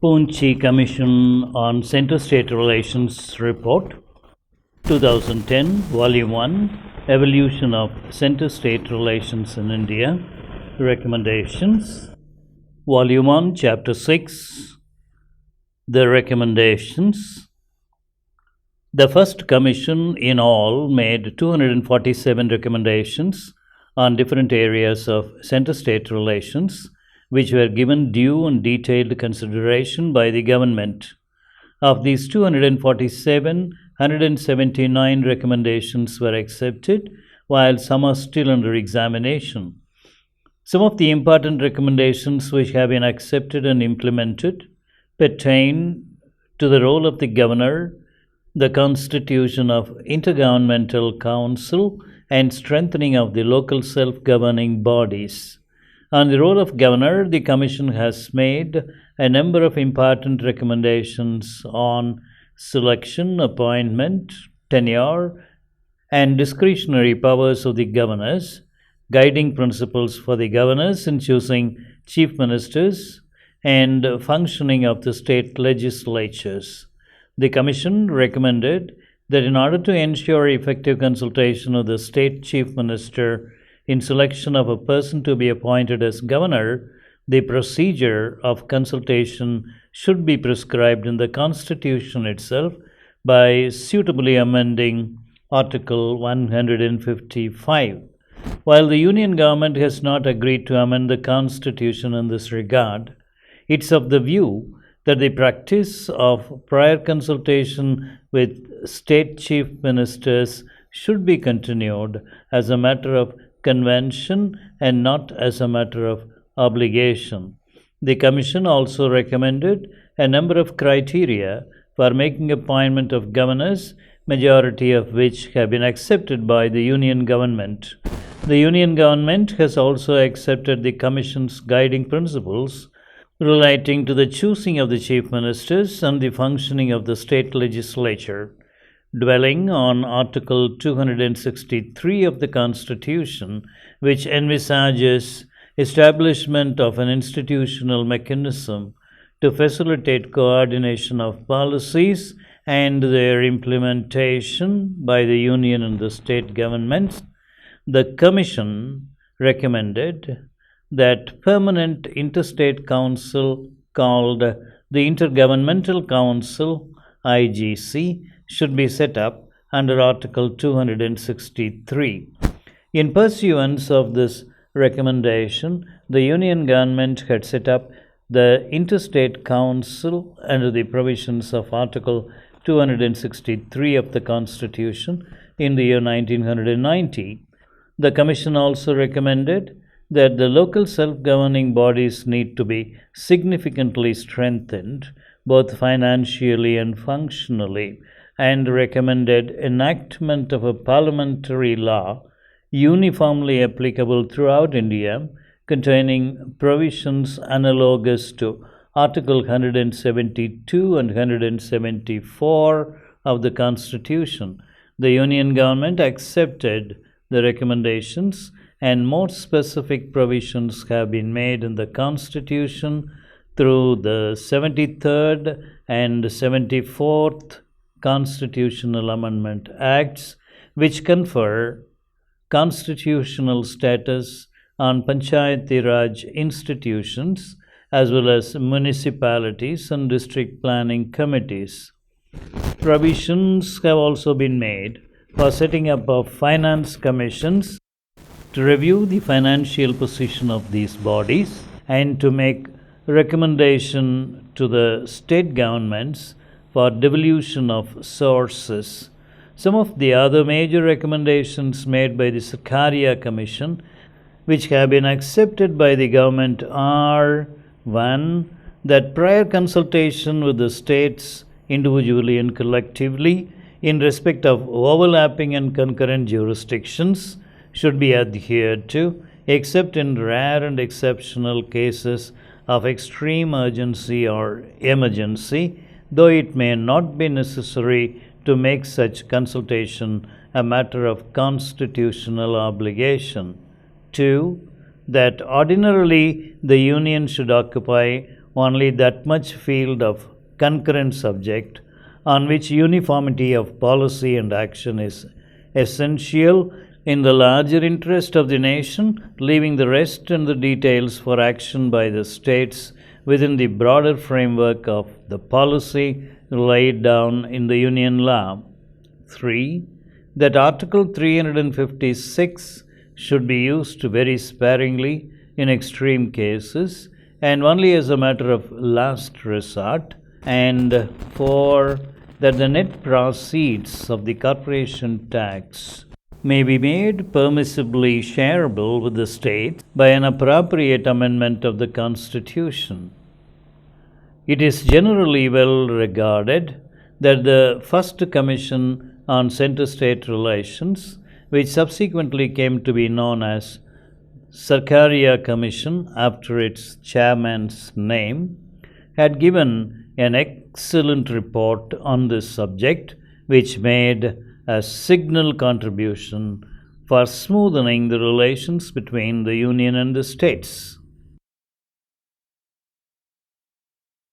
Punchchi Commission on Center-State Relations Report, 2010, Volume 1, Evolution of Center-State Relations in India, Recommendations, Volume 1, Chapter 6, The Recommendations. The first commission in all made 247 recommendations on different areas of center-state relations, which were given due and detailed consideration by the government. Of these 247, 179 recommendations were accepted, while some are still under examination. Some of the important recommendations which have been accepted and implemented pertain to the role of the governor, the constitution of Inter-Governmental Council, and strengthening of the local self-governing bodies. On the role of governor, the Commission has made a number of important recommendations on selection, appointment, tenure, and discretionary powers of the governors, guiding principles for the governors in choosing chief ministers, and functioning of the state legislatures. The Commission recommended that in order to ensure effective consultation of the state chief minister in selection of a person to be appointed as governor, the procedure of consultation should be prescribed in the Constitution itself by suitably amending Article 155. While the Union government has not agreed to amend the Constitution in this regard, it's of the view that the practice of prior consultation with state chief ministers should be continued as a matter of convention and not as a matter of obligation. The Commission also recommended a number of criteria for making appointment of governors, majority of which have been accepted by the Union government. The Union government has also accepted the Commission's guiding principles relating to the choosing of the chief ministers and the functioning of the state legislature. Dwelling on Article 263 of the Constitution, which envisages establishment of an institutional mechanism to facilitate coordination of policies and their implementation by the Union and the state governments, the Commission recommended that permanent interstate council called the Inter-Governmental Council, IGC, should be set up under Article 263. In pursuance of this recommendation, the Union government had set up the Interstate Council under the provisions of Article 263 of the Constitution in the year 1990. The Commission also recommended that the local self-governing bodies need to be significantly strengthened, both financially and functionally, and recommended enactment of a parliamentary law uniformly applicable throughout India, containing provisions analogous to Article 172 and 174 of the Constitution. The Union government accepted the recommendations, and more specific provisions have been made in the Constitution through the 73rd and 74th Constitutional Amendment Acts, which confer constitutional status on Panchayati Raj institutions as well as municipalities and district planning committees. Provisions have also been made for setting up of finance commissions to review the financial position of these bodies and to make recommendation to the state governments for devolution of sources. Some of the other major recommendations made by the Sarkaria Commission, which have been accepted by the government, are: 1. That prior consultation with the states individually and collectively in respect of overlapping and concurrent jurisdictions should be adhered to, except in rare and exceptional cases of extreme urgency or emergency, though it may not be necessary to make such consultation a matter of constitutional obligation. 2. That ordinarily the Union should occupy only that much field of concurrent subject on which uniformity of policy and action is essential in the larger interest of the nation, leaving the rest and the details for action by the states within the broader framework of the policy laid down in the Union law. 3. That Article 356 should be used very sparingly in extreme cases and only as a matter of last resort. And 4. That the net proceeds of the corporation tax may be made permissibly shareable with the state by an appropriate amendment of the Constitution. It is generally well regarded that the first Commission on Center-State Relations, which subsequently came to be known as Sarkaria Commission after its chairman's name, had given an excellent report on this subject, which made a signal contribution for smoothing the relations between the Union and the states.